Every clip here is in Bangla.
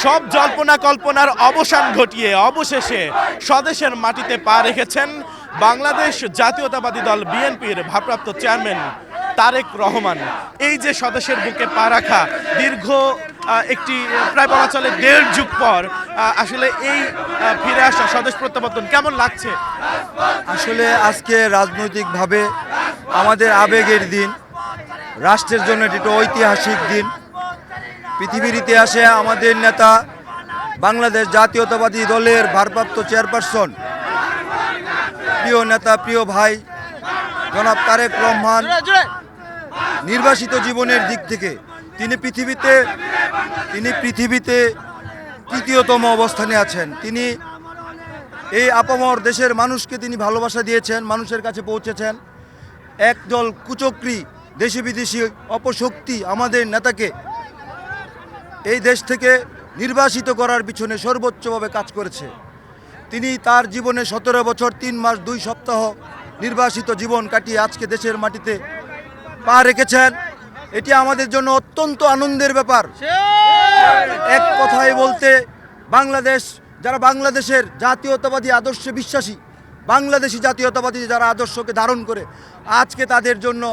সব জল্পনা কল্পনার অবসান ঘটিয়ে অবশেষে স্বদেশের মাটিতে পা রেখেছেন বাংলাদেশ জাতীয়তাবাদী দল বিএনপির ভারপ্রাপ্ত চেয়ারম্যান তারেক রহমান। এই যে স্বদেশের বুকে পা রাখা দীর্ঘ একটি প্রায় বলা চলে ১.৫ যুগ পর আসলে এই ফিরে আসা স্বদেশ প্রত্যাবর্তন কেমন লাগছে? আসলে আজকে রাজনৈতিকভাবে আমাদের আবেগের দিন, রাষ্ট্রের জন্য এটি একটা ঐতিহাসিক দিন। পৃথিবীর ইতিহাসে আমাদের নেতা বাংলাদেশ জাতীয়তাবাদী দলের ভারপ্রাপ্ত চেয়ারপারসন, প্রিয় নেতা, প্রিয় ভাই জনাব তারেক রহমান নির্বাসিত জীবনের দিক থেকে তিনি পৃথিবীতে তৃতীয়তম অবস্থানে আছেন। তিনি এই আপামর দেশের মানুষকে তিনি ভালোবাসা দিয়েছেন, মানুষের কাছে পৌঁছেছেন। একদল কুচক্রী দেশি বিদেশি অপশক্তি আমাদের নেতাকে এই দেশ থেকে নির্বাসিত করার পিছনে সর্বোচ্চভাবে কাজ করেছে। তিনি তার জীবনে ১৭ বছর ৩ মাস ২ সপ্তাহ নির্বাসিত জীবন কাটিয়ে আজকে দেশের মাটিতে পা রেখেছেন। এটি আমাদের জন্য অত্যন্ত আনন্দের ব্যাপার। এক কথায় বলতে যারা বাংলাদেশের জাতীয়তাবাদী আদর্শে বিশ্বাসী, বাংলাদেশি জাতীয়তাবাদী যারা আদর্শকে ধারণ করে, আজকে তাদের জন্য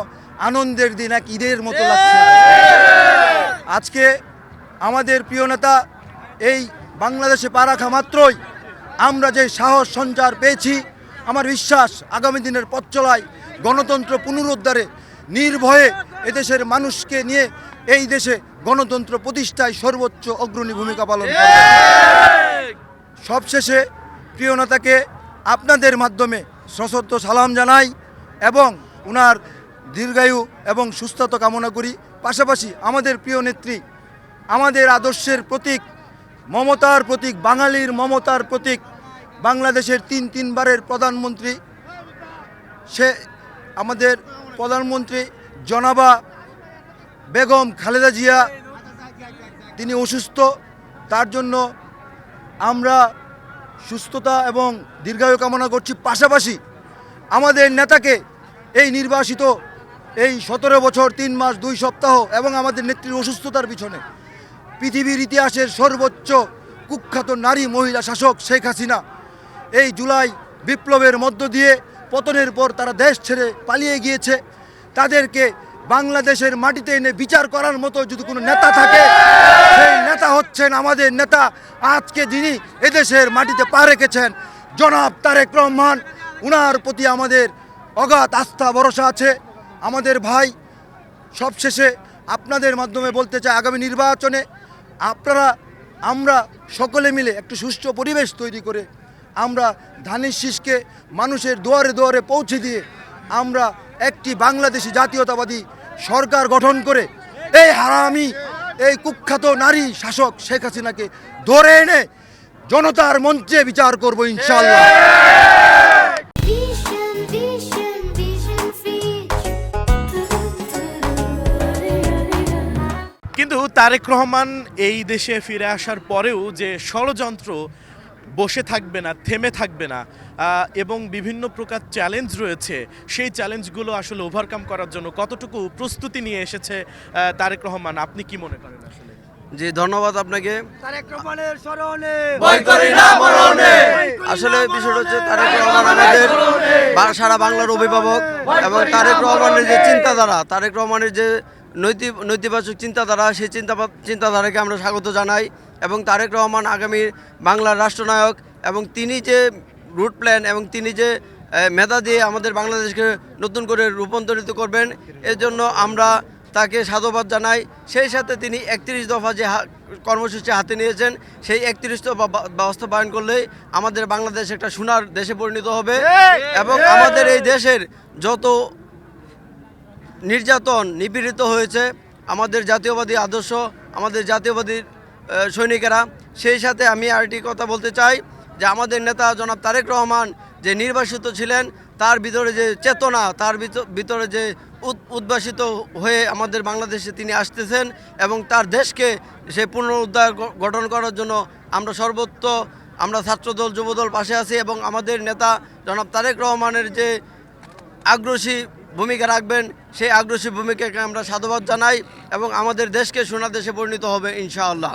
আনন্দের দিন, এক ঈদের মতো লাগছে। আজকে আমাদের প্রিয় নেতা এই বাংলাদেশে পা রাখা মাত্রই আমরা যে সাহস সঞ্চার পেয়েছি, আমার বিশ্বাস আগামী দিনের পথ চলায় গণতন্ত্র পুনরুদ্ধারে নির্ভয়ে এদেশের মানুষকে নিয়ে এই দেশে গণতন্ত্র প্রতিষ্ঠায় সর্বোচ্চ অগ্রণী ভূমিকা পালন করবে। সবশেষে প্রিয় নেতাকে আপনাদের মাধ্যমে সশ্রদ্ধ সালাম জানাই এবং ওনার দীর্ঘায়ু এবং সুস্থতা কামনা করি। পাশাপাশি আমাদের প্রিয় নেত্রী, আমাদের আদর্শের প্রতীক, মমতার প্রতীক, বাঙালির মমতার প্রতীক, বাংলাদেশের তিনবারের প্রধানমন্ত্রী, সে আমাদের প্রধানমন্ত্রী জনাবা বেগম খালেদা জিয়া, তিনি অসুস্থ। তার জন্য আমরা সুস্থতা এবং দীর্ঘায়ু কামনা করছি। পাশাপাশি আমাদের নেতাকে এই নির্বাসিত এই ১৭ বছর ৩ মাস ২ সপ্তাহ এবং আমাদের নেত্রীর অসুস্থতার পিছনে পৃথিবীর ইতিহাসের সর্বোচ্চ কুখ্যাত নারী মহিলা শাসক শেখ হাসিনা এই জুলাই বিপ্লবের মধ্য দিয়ে পতনের পর তারা দেশ ছেড়ে পালিয়ে গিয়েছে। তাদেরকে বাংলাদেশের মাটিতে এনে বিচার করার মতো যদি কোনো নেতা থাকে, সেই নেতা হচ্ছেন আমাদের নেতা, আজকে যিনি এদেশের মাটিতে পা রেখেছেন, জনাব তারেক রহমান। উনার প্রতি আমাদের অগাধ আস্থা ভরসা আছে। আমাদের ভাই, সবশেষে আপনাদের মাধ্যমে বলতে চাই, আগামী নির্বাচনে আমরা সকলে মিলে একটু সুষ্ঠু পরিবেশ তৈরি করে আমরা ধানের শীষকে মানুষের দুয়ারে দুয়ারে পৌঁছে দিয়ে আমরা একটি বাংলাদেশি জাতীয়তাবাদী সরকার গঠন করে এই হারামি, এই কুখ্যাত নারী শাসক শেখ হাসিনাকে ধরে এনে জনতার মঞ্চে বিচার করব ইনশাআল্লাহ। কিন্তু তারেক রহমান এই দেশে ফিরে আসার পরেও যে ষড়যন্ত্র বসে থাকবে না, থেমে থাকবে না এবং বিভিন্ন প্রকার চ্যালেঞ্জ রয়েছে, সেই চ্যালেঞ্জগুলো আসলে ওভারকাম করার জন্য কতটুকু প্রস্তুতি নিয়ে এসেছে তারেক রহমান, আপনি কি মনে করেন? আসলে জি, ধন্যবাদ আপনাকে। আসলে বিষয়টা হচ্ছে তারেক রহমান আমাদের সারা বাংলার অভিভাবক এবং তারেক রহমানের যে চিন্তাধারা, তারেক রহমানের যে নৈতিবাচক চিন্তাধারা, সেই চিন্তাধারাকে আমরা স্বাগত জানাই এবং তারেক রহমান আগামী বাংলার রাষ্ট্রনায়ক এবং তিনি যে রুট প্ল্যান এবং তিনি যে মেধা দিয়ে আমাদের বাংলাদেশকে নতুন করে রূপান্তরিত করবেন, এর জন্য আমরা তাকে সাধুবাদ জানাই। সেই সাথে তিনি ৩১ দফা যে কর্মসূচি হাতে নিয়েছেন, সেই ৩১ দফা বাস্তবায়ন করলেই আমাদের বাংলাদেশ একটা সোনার দেশে পরিণত হবে এবং আমাদের এই দেশের যত নির্যাতন নিপীড়িত হয়েছে আমাদের জাতীয়বাদী আদর্শ, আমাদের জাতীয়বাদী সৈনিকেরা, সেই সাথে আমি আরেকটি কথা বলতে চাই যে আমাদের নেতা জনাব তারেক রহমান যে নির্বাসিত ছিলেন, তার ভিতরে যে চেতনা, তার ভিতরে যে উদ্ভাসিত হয়ে আমাদের বাংলাদেশে তিনি আসতেছেন এবং তার দেশকে সে পুনরুদ্ধার গঠন করার জন্য আমরা ছাত্রদল যুবদল পাশে আছি এবং আমাদের নেতা জনাব তারেক রহমানের যে আগ্রাসী ভূমিকা রাখবেন, সেই আগ্রাসী ভূমিকাকে আমরা সাধুবাদ জানাই এবং আমাদের দেশকে সোনার দেশে পরিণত হবে ইনশাআল্লাহ।